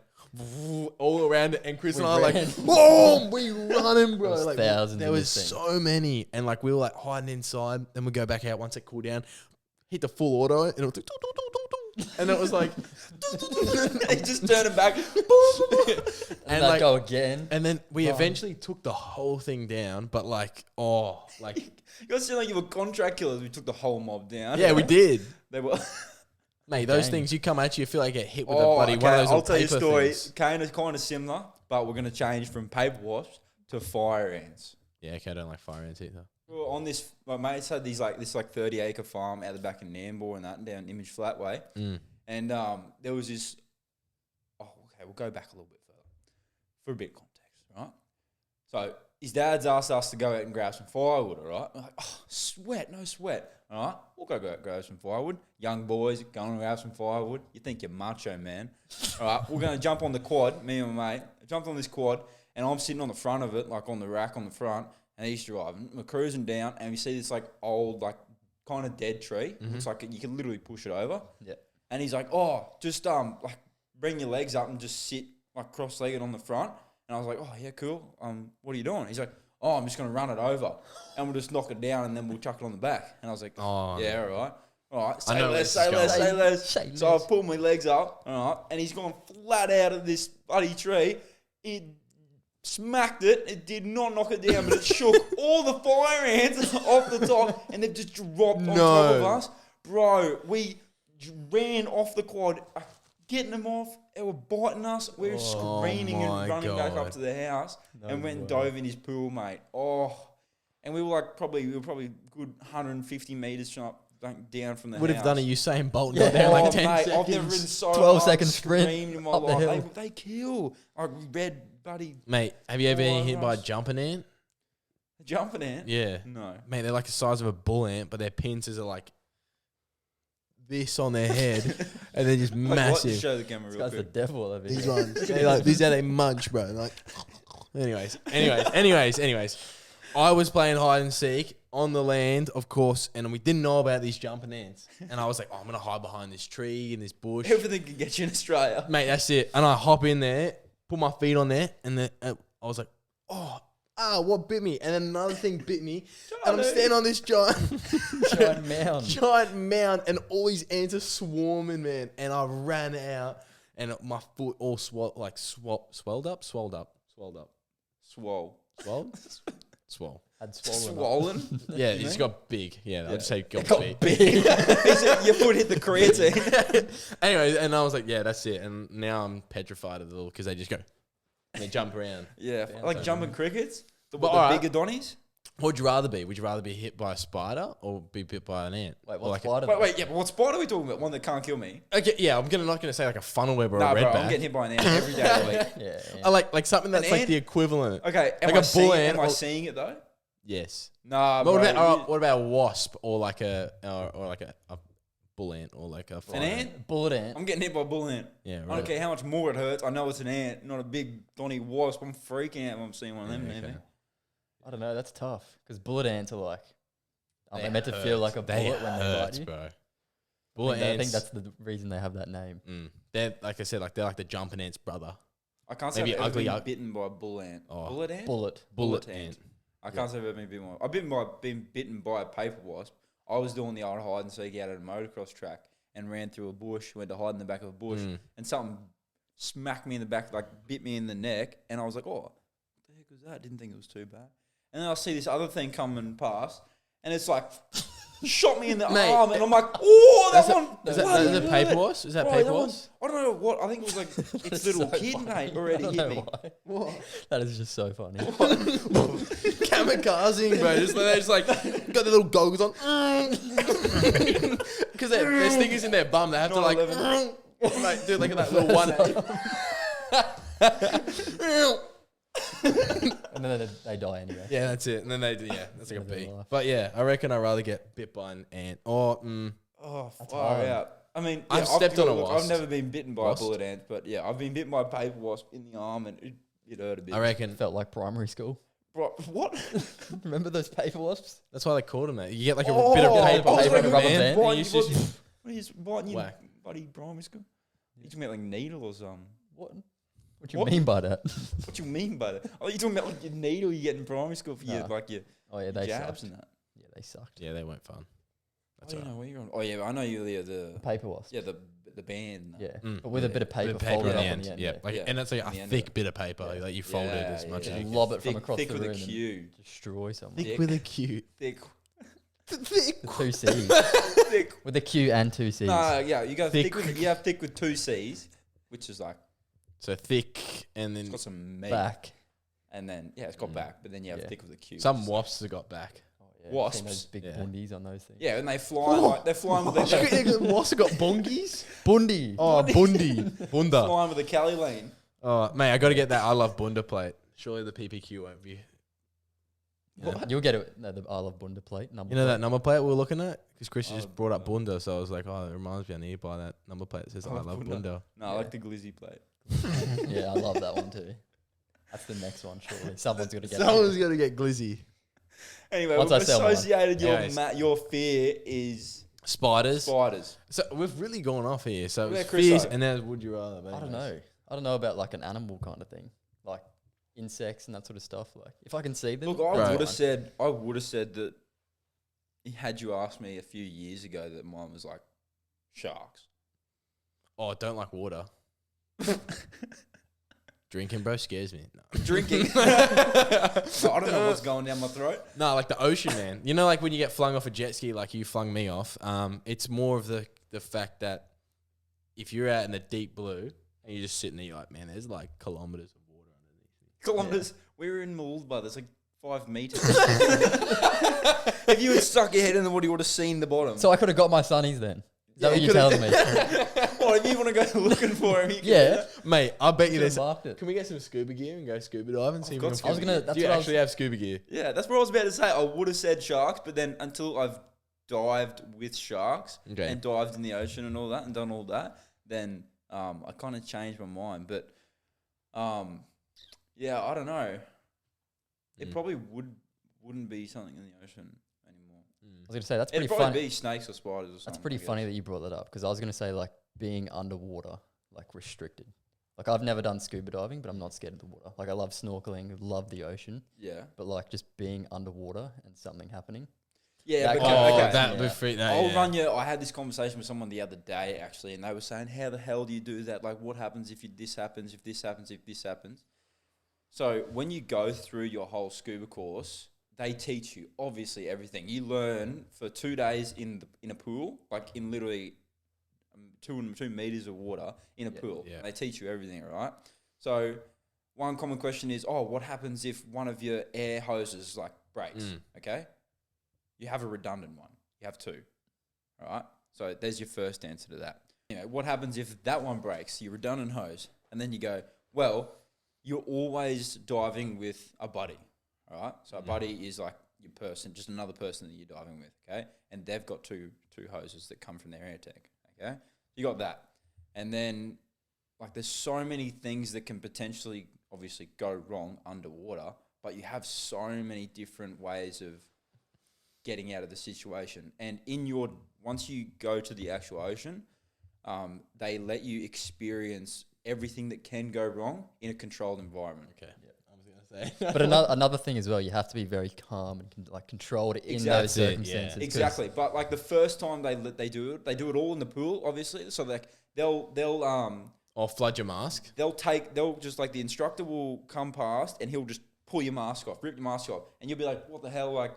Speaker 2: all around it. And Chris
Speaker 3: We
Speaker 2: and I were like,
Speaker 3: ran.
Speaker 2: boom, we running, bro.
Speaker 3: There was
Speaker 2: Like
Speaker 3: thousands
Speaker 2: there
Speaker 3: in
Speaker 2: was
Speaker 3: this thing.
Speaker 2: so many, and like we were like hiding inside. Then we go back out once it cooled down, hit the full auto, and it was like, doo, doo, doo, doo, doo. And it was like,
Speaker 1: He just turned him back.
Speaker 3: And
Speaker 2: and
Speaker 3: that
Speaker 2: like,
Speaker 3: go again.
Speaker 2: and then we
Speaker 3: Run.
Speaker 2: eventually took the whole thing down. But like, like.
Speaker 1: You guys sound like you were contract killers. We took the whole mob down.
Speaker 2: Yeah, we did.
Speaker 1: They were.
Speaker 2: Mate, those
Speaker 3: Dang.
Speaker 2: things, you come at you feel like get hit with a
Speaker 1: Oh,
Speaker 2: bloody
Speaker 1: okay.
Speaker 2: one of those
Speaker 1: I'll
Speaker 2: little
Speaker 1: tell you a
Speaker 2: paper
Speaker 1: story.
Speaker 2: things.
Speaker 1: Kind of similar, but we're going to change from paper wasps to fire ants.
Speaker 2: Yeah, okay, I don't like fire ants either.
Speaker 1: We were on this, my mates had this 30-acre farm out the back in Nambour and that, down Image Flatway.
Speaker 2: Mm.
Speaker 1: And there was this, okay, we'll go back a little bit further for a bit of context, right? So his dad's asked us to go out and grab some firewood, all right? We're like, no sweat, all right? We'll go grab some firewood. Young boys, going to grab some firewood. You think you're macho, man. All right, we're going to jump on the quad, me and my mate. I jumped on this quad, and I'm sitting on the front of it, like on the rack on the front, and he's driving. We're cruising down, and we see this old, kind of dead tree. Looks like you can literally push it over.
Speaker 3: Yeah.
Speaker 1: And he's like, just bring your legs up and just sit cross-legged on the front. And I was like, oh yeah, cool. What are you doing? He's like, I'm just gonna run it over, and we'll just knock it down, and then we'll chuck it on the back. And I was like,
Speaker 2: Oh,
Speaker 1: yeah, all right.
Speaker 2: I know where
Speaker 1: Say
Speaker 2: this is
Speaker 1: less.
Speaker 3: going.
Speaker 1: So
Speaker 3: Say
Speaker 1: I
Speaker 3: less.
Speaker 1: pulled my legs up, all right, and he's gone flat out of this bloody tree. It smacked it. It did not knock it down, but it shook all the fire ants off the top, and they've just dropped on top of us. Bro, we ran off the quad, getting them off. They were biting us. We were screaming
Speaker 2: my
Speaker 1: and running back
Speaker 2: God.
Speaker 1: up to the house
Speaker 3: No
Speaker 1: and went and
Speaker 3: way.
Speaker 1: dove in his pool, mate. And we were probably good 150 meters down from the
Speaker 2: Would
Speaker 1: house.
Speaker 2: have done a Usain Bolt
Speaker 3: Yeah.
Speaker 2: got down like 10
Speaker 1: mate,
Speaker 2: seconds.
Speaker 1: I've never ridden so
Speaker 3: 12
Speaker 1: hard,
Speaker 3: second sprint
Speaker 1: screamed in my
Speaker 3: up the
Speaker 1: life.
Speaker 3: hill.
Speaker 1: They kill. I read buddy
Speaker 2: Mate, have you ever been
Speaker 1: Oh,
Speaker 2: hit by a
Speaker 1: gosh.
Speaker 2: jumping ant?
Speaker 1: jumping ant.
Speaker 2: Yeah.
Speaker 1: No.
Speaker 2: Mate, they're like the size of a bull ant, but their pincers are like this on their head, and they're just
Speaker 1: Like, what?
Speaker 2: massive.
Speaker 1: Show the camera
Speaker 3: This
Speaker 1: real
Speaker 3: guy's the
Speaker 1: quick.
Speaker 3: devil over
Speaker 2: These
Speaker 3: here.
Speaker 2: ones, they like these how they munch, bro. Like, anyways. I was playing hide and seek on the land, of course, and we didn't know about these jumping ants. And I was like, I'm gonna hide behind this tree in this bush.
Speaker 1: Everything can get you in Australia.
Speaker 2: Mate, that's it. And I hop in there, put my feet on there, and then I was like, what bit me? And then another thing bit me. And I'm standing on this giant mound, and all these ants are swarming, man. And I ran out, and my foot all swelled up.
Speaker 3: Had swollen.
Speaker 1: Swollen.
Speaker 2: Yeah, it's got big. Yeah, I'd say got big.
Speaker 1: Your foot hit the creatine.
Speaker 2: Anyway, and I was like, yeah, that's it. And now I'm petrified of the little, because they just go, and they jump around.
Speaker 1: Yeah, like jumping crickets. The bigger donnies.
Speaker 2: What would you rather be? Would you rather be hit by a spider or be bit by an ant?
Speaker 3: Wait,
Speaker 2: Or
Speaker 3: what's
Speaker 2: like
Speaker 3: spider?
Speaker 1: Wait, yeah, but what spider are we talking about? One that can't kill me?
Speaker 2: Okay, yeah, I'm not gonna say like a funnel web or a
Speaker 1: Nah, bro,
Speaker 2: redback.
Speaker 1: I'm getting hit by an ant every day of the week.
Speaker 3: Yeah.
Speaker 2: I like something that's
Speaker 1: An
Speaker 2: like
Speaker 1: ant?
Speaker 2: the equivalent.
Speaker 1: Okay, am
Speaker 2: Like a bull ant
Speaker 1: Am I
Speaker 2: or-
Speaker 1: seeing it though?
Speaker 2: Yes.
Speaker 1: Nah,
Speaker 2: But
Speaker 1: bro.
Speaker 2: what about a wasp or like a bull ant or like a fire
Speaker 1: An ant?
Speaker 3: Bullet ant.
Speaker 1: I'm getting hit by a bull ant.
Speaker 2: Yeah, right.
Speaker 1: I don't care how much more it hurts. I know it's an ant, not a big donny wasp. I'm freaking out when I'm seeing one of them.
Speaker 2: Yeah, okay.
Speaker 1: Maybe.
Speaker 3: I don't know. That's tough because bullet ants are like,
Speaker 2: They
Speaker 3: they're meant to feel like a
Speaker 2: They
Speaker 3: bullet when they
Speaker 2: hurts,
Speaker 3: bite you.
Speaker 2: bro.
Speaker 3: I
Speaker 2: Bullet
Speaker 3: think
Speaker 2: ants.
Speaker 3: that's the reason they have that name.
Speaker 2: They're like I said, like they're like the jumping ant's brother.
Speaker 1: I can't say
Speaker 2: Maybe
Speaker 1: I've ever
Speaker 2: ugly
Speaker 1: been
Speaker 2: ug-
Speaker 1: bitten by a bull ant.
Speaker 2: Oh.
Speaker 1: Bullet ant?
Speaker 3: Bullet.
Speaker 2: Ant.
Speaker 1: I can't say I've ever been bitten by. I've been bitten by a paper wasp. I was doing the old hide and seek out at a motocross track and ran through a bush, went to hide in the back of a bush, and something smacked me in the back, like bit me in the neck, and I was like, oh, what the heck was that? Didn't think it was too bad. And then I see this other thing coming past, and it's like shot me in the
Speaker 2: Mate,
Speaker 1: arm, and I'm like, oh, that one.
Speaker 2: Is
Speaker 1: what?
Speaker 2: that paper wasp? Is that
Speaker 1: Bro,
Speaker 2: paper
Speaker 1: that one-
Speaker 2: wasp?
Speaker 1: I don't know what. I think it was like its little
Speaker 3: so
Speaker 1: kid
Speaker 3: funny.
Speaker 1: mate already
Speaker 3: I don't
Speaker 1: hit
Speaker 3: know
Speaker 1: me.
Speaker 3: why. That is just so funny.
Speaker 2: Kamikazing, bro. They just like got their little goggles on. Because their stickers in their bum. They have to like, like do like that little one.
Speaker 3: And then they die anyway.
Speaker 2: Yeah, that's it. And then they do, yeah, that's like a
Speaker 3: End of their
Speaker 2: beat.
Speaker 3: life.
Speaker 2: But yeah, I reckon I'd rather get bit by an ant. Or,
Speaker 1: Oh,
Speaker 3: That's
Speaker 1: far
Speaker 3: hard.
Speaker 1: out. I mean,
Speaker 2: I've stepped on a
Speaker 1: I've
Speaker 2: wasp.
Speaker 1: never been bitten by
Speaker 2: Wasp?
Speaker 1: a bullet ant, but yeah, I've been bitten by a paper wasp in the arm, and it hurt a bit.
Speaker 2: I reckon
Speaker 3: Felt like primary school.
Speaker 1: Bro, what?
Speaker 3: Remember those paper wasps?
Speaker 2: that's why they called him that. You get like a
Speaker 1: Oh,
Speaker 2: bit of
Speaker 3: yeah,
Speaker 2: paper,
Speaker 3: I was
Speaker 2: paper
Speaker 3: like,
Speaker 2: and
Speaker 3: rubber
Speaker 2: band,
Speaker 3: band.
Speaker 2: and
Speaker 1: What?
Speaker 2: you just
Speaker 1: What is biting you,
Speaker 2: Whack.
Speaker 1: buddy? Primary school? You talking about like needle or something?
Speaker 3: What do you
Speaker 1: What?
Speaker 3: mean by that?
Speaker 1: What you mean by that? Oh, you talking about like your needle you get in primary school for your
Speaker 3: Nah.
Speaker 1: like your
Speaker 3: Oh yeah, they
Speaker 1: jabs
Speaker 3: sucked.
Speaker 1: and that?
Speaker 3: Yeah, they sucked.
Speaker 2: yeah, they weren't fun. That's
Speaker 1: Oh, you
Speaker 2: all right.
Speaker 1: know where you're on. Oh yeah, but I know you the
Speaker 3: Paper wasp.
Speaker 1: yeah the band.
Speaker 3: Yeah,
Speaker 2: Mm.
Speaker 3: but with a bit of paper, folded up on the end.
Speaker 2: Yeah, like,
Speaker 1: Yeah.
Speaker 2: and that's like
Speaker 1: On the
Speaker 2: a
Speaker 1: end of
Speaker 2: thick
Speaker 1: it.
Speaker 2: bit of paper.
Speaker 3: Yeah.
Speaker 2: Like you fold it as much
Speaker 3: yeah.
Speaker 2: as you can.
Speaker 3: Lob it from
Speaker 1: Thick,
Speaker 3: across
Speaker 1: thick
Speaker 3: the
Speaker 1: with
Speaker 3: room
Speaker 1: a
Speaker 3: and
Speaker 1: Q.
Speaker 3: destroy someone.
Speaker 1: Thick
Speaker 2: with a Q.
Speaker 1: Thick.
Speaker 2: Thick.
Speaker 3: The two C's
Speaker 1: Thick.
Speaker 3: with a Q and two C's.
Speaker 1: No, yeah, you go
Speaker 2: Thick.
Speaker 1: you have thick with two C's, which is like
Speaker 2: So thick, and
Speaker 1: it's
Speaker 2: then
Speaker 1: got some meat,
Speaker 3: Back.
Speaker 1: and then yeah, it's got back, but then you have
Speaker 3: Yeah.
Speaker 1: thick with a Q.
Speaker 2: some
Speaker 1: which is
Speaker 2: wasps have got back.
Speaker 3: Oh, yeah. Seen
Speaker 1: Wasps.
Speaker 3: those big
Speaker 2: Yeah.
Speaker 3: bundies on those things.
Speaker 1: yeah, and they fly like they're flying with their
Speaker 2: Wasps have got bungies?
Speaker 3: Bundi.
Speaker 2: Oh, bundi. Bunda.
Speaker 1: flying with a Cali lane.
Speaker 2: Oh, mate, I got to get that I Love Bunda plate. Surely the PPQ won't be. Yeah.
Speaker 3: You'll get it. No, the I Love Bunda plate. Number
Speaker 2: You know
Speaker 3: plate.
Speaker 2: that number plate we were looking at? Because Chris
Speaker 1: Oh,
Speaker 2: just brought up Bunda, so I was like, oh, it reminds me I need to buy that number plate that says I
Speaker 1: Oh,
Speaker 2: Love
Speaker 1: Bunda.
Speaker 2: Bunda.
Speaker 1: No, I like the glizzy plate.
Speaker 3: Yeah, I love that one too. That's the next one, surely. Someone's got to get
Speaker 2: Someone's
Speaker 3: it.
Speaker 2: got to get glizzy.
Speaker 1: Anyway,
Speaker 3: Once
Speaker 1: we've
Speaker 3: I sell mine.
Speaker 1: associated
Speaker 2: Anyways.
Speaker 1: your fear is
Speaker 2: Spiders.
Speaker 1: spiders.
Speaker 2: So we've really gone off here. So
Speaker 1: Where
Speaker 2: it's
Speaker 1: Chris
Speaker 2: fears,
Speaker 1: are?
Speaker 2: and then would you rather?
Speaker 3: I don't know. I don't know about like an animal kind of thing, like insects and that sort of stuff. Like if I can see them.
Speaker 1: Look, I
Speaker 2: Right.
Speaker 1: would have said that had you asked me a few years ago that mine was like sharks.
Speaker 2: Oh, I don't like water. Drinking, bro, scares me. No.
Speaker 1: Drinking. No, I don't know what's going down my throat.
Speaker 2: No, like the ocean, man. You know, like when you get flung off a jet ski, like you flung me off. It's more of the fact that if you're out in the deep blue and you're just sitting there, you're like, man, there's like kilometers of water underneath me.
Speaker 1: Kilometers. We were in Moolba. There's like 5 meters. If you had stuck your head in the water, you would have seen the bottom.
Speaker 3: So I could have got my sunnies then. Is that
Speaker 1: Yeah,
Speaker 3: what
Speaker 1: you
Speaker 3: you're telling
Speaker 1: could've-
Speaker 3: me?
Speaker 1: Well, if you want to go looking for him, you can do
Speaker 3: Yeah.
Speaker 1: that.
Speaker 2: Mate, I bet you
Speaker 3: Should've
Speaker 2: there's.
Speaker 3: marked it.
Speaker 2: Can we get some scuba gear and go scuba diving? See if we
Speaker 1: got
Speaker 2: can
Speaker 1: I
Speaker 3: was gonna- that's
Speaker 2: Do you
Speaker 3: what I was-
Speaker 2: actually have scuba gear?
Speaker 1: Yeah, that's what I was about to say. I would have said sharks, but then until I've dived with sharks
Speaker 2: Okay.
Speaker 1: and dived in the ocean and all that and done all that, then I kind of changed my mind. But yeah, I don't know. It probably wouldn't be something in the ocean anymore.
Speaker 3: I was gonna say that's
Speaker 1: It'd
Speaker 3: pretty
Speaker 1: probably
Speaker 3: funny.
Speaker 1: be snakes or spiders or something.
Speaker 3: That's pretty
Speaker 1: I guess.
Speaker 3: funny that you brought that up because I was gonna say like being underwater, like restricted. Like I've never done scuba diving, but I'm not scared of the water. Like I love snorkeling, love the ocean,
Speaker 1: Yeah.
Speaker 3: but like just being underwater and something happening.
Speaker 1: Yeah,
Speaker 3: That
Speaker 1: but
Speaker 3: kind of-
Speaker 1: okay.
Speaker 2: that would
Speaker 3: Yeah.
Speaker 2: be free. That,
Speaker 1: I'll
Speaker 2: yeah.
Speaker 1: run you. I had this conversation with someone the other day actually, and they were saying, "How the hell do you do that? Like, what happens if this happens? If this happens? If this happens?" So when you go through your whole scuba course, they teach you obviously everything. You learn for 2 days in a pool, like in literally 2 meters of water in a pool.
Speaker 2: Yeah.
Speaker 1: They teach you everything, right? So one common question is, "Oh, what happens if one of your air hoses like breaks?" Okay, you have a redundant one. You have 2, all right? So there's your first answer to that. You know, what happens if that one breaks, your redundant hose? And then you go, well, you're always diving with a buddy, all right? So a buddy is like your person, just another person that you're diving with, okay? And they've got two hoses that come from their air tank, okay? You got that. And then, like, there's so many things that can potentially, obviously, go wrong underwater, but you have so many different ways of getting out of the situation. And once you go to the actual ocean, they let you experience everything that can go wrong in a controlled environment.
Speaker 2: Okay. I was gonna say.
Speaker 3: But another thing as well, you have to be very calm and controlled in
Speaker 1: Exactly.
Speaker 3: those
Speaker 2: Yeah.
Speaker 3: circumstances. 'cause
Speaker 1: Exactly. But like the first time they do it all in the pool, obviously. So like they'll
Speaker 2: Or flood your mask.
Speaker 1: they'll just like the instructor will come past and he'll just pull your mask off, rip your mask off, and you'll be like, what the hell? Like,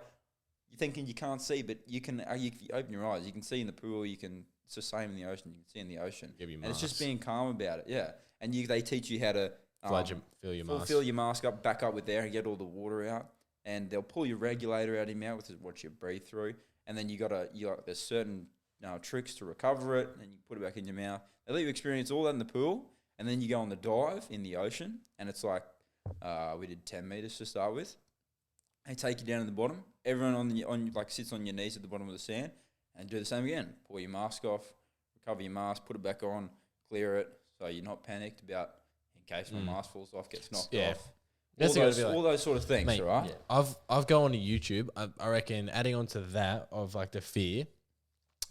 Speaker 1: you're thinking you can't see, but you can. If you open your eyes, you can see in the pool. It's the same in the ocean. You can see in the ocean,
Speaker 2: Give you
Speaker 1: and it's just
Speaker 2: masks.
Speaker 1: being calm about it. Yeah, and they teach you how to
Speaker 2: Fill your mask.
Speaker 1: fill your mask up, back up with air, and get all the water out. And they'll pull your regulator out of your mouth, which is what you breathe through. And then there's certain tricks to recover it, and you put it back in your mouth. They let you experience all that in the pool, and then you go on the dive in the ocean, and it's like we did 10 meters to start with. They take you down to the bottom. Everyone sits on your knees at the bottom of the sand, and do the same again. Pull your mask off, recover your mask, put it back on, clear it, so you're not panicked about in case my mask falls off, gets knocked off.
Speaker 2: That's
Speaker 1: All those sort of things,
Speaker 2: Mate,
Speaker 1: right?
Speaker 3: Yeah.
Speaker 2: I've gone to YouTube. I reckon adding on to that of like the fear,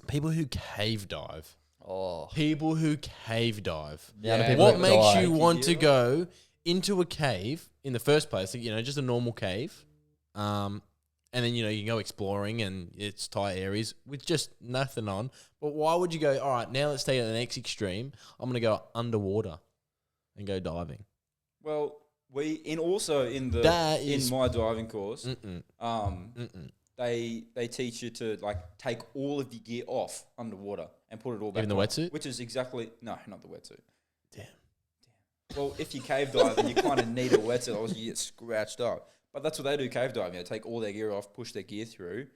Speaker 2: people who cave dive.
Speaker 3: Oh,
Speaker 2: People who cave dive.
Speaker 3: the amount of
Speaker 1: Yeah.
Speaker 3: people
Speaker 2: What
Speaker 3: that
Speaker 2: makes
Speaker 3: die.
Speaker 2: you
Speaker 1: Like,
Speaker 2: want to
Speaker 1: you-
Speaker 2: go into a cave in the first place? Like, just a normal cave. And then, you can go exploring and it's tight areas with just nothing on. But why would you go, all right, now let's take it to the next extreme. I'm going to go underwater and go diving.
Speaker 1: Well, in my diving course, they teach you to like take all of the gear off underwater and put it all back
Speaker 2: Even the
Speaker 1: on,
Speaker 2: wetsuit?
Speaker 1: which is exactly not the wetsuit.
Speaker 2: Damn.
Speaker 1: Well, if you cave dive, then you kind of need a wetsuit, otherwise you get scratched up. But that's what they do cave diving. They take all their gear off, push their gear through,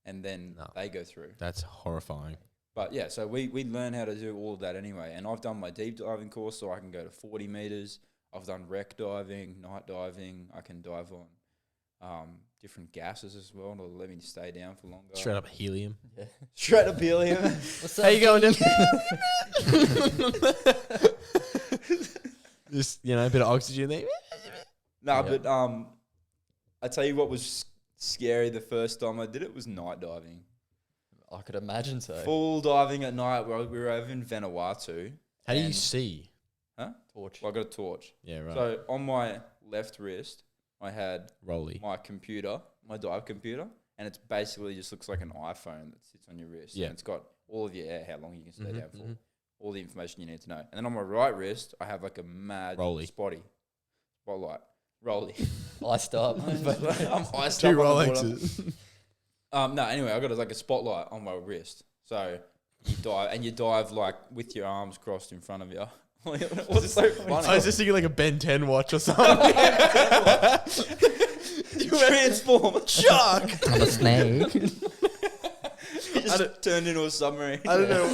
Speaker 1: and then they go through.
Speaker 2: That's horrifying.
Speaker 1: But yeah, so we learn how to do all of that anyway. And I've done my deep diving course, so I can go to 40 meters. I've done wreck diving, night diving. I can dive on different gases as well to let me stay down for longer.
Speaker 2: Straight up helium.
Speaker 3: Yeah.
Speaker 1: Straight up helium.
Speaker 3: What's
Speaker 2: How
Speaker 3: up?
Speaker 2: you going, Just, a bit of oxygen there.
Speaker 1: No, but I tell you what was scary the first time I did it was night diving.
Speaker 3: I could imagine so.
Speaker 1: Full diving at night. We were over in Vanuatu.
Speaker 2: How do you
Speaker 1: and-
Speaker 2: see?
Speaker 1: Huh?
Speaker 3: Torch.
Speaker 1: Well, I got a torch.
Speaker 2: Yeah, right.
Speaker 1: So on my left wrist, I had
Speaker 2: Rolly.
Speaker 1: my computer, my dive computer, and it's basically just looks like an iPhone that sits on your wrist.
Speaker 2: Yeah.
Speaker 1: And it's got all of your air, how long you can stay
Speaker 2: Mhm,
Speaker 1: down for,
Speaker 2: mhm.
Speaker 1: all the information you need to know. And then on my right wrist, I have like a mad
Speaker 2: Rolly.
Speaker 1: spotlight. Rolly.
Speaker 3: Iced up.
Speaker 1: I'm iced
Speaker 2: Two
Speaker 1: up on the water.
Speaker 2: Rolexes.
Speaker 1: No, anyway, I got like a spotlight on my wrist. So you dive like with your arms crossed in front of you. What's so funny?
Speaker 2: I was just thinking like a Ben 10 watch or something.
Speaker 1: You transform.
Speaker 2: Shark!
Speaker 3: I'm a snake.
Speaker 1: You just turned into a submarine.
Speaker 2: I don't know.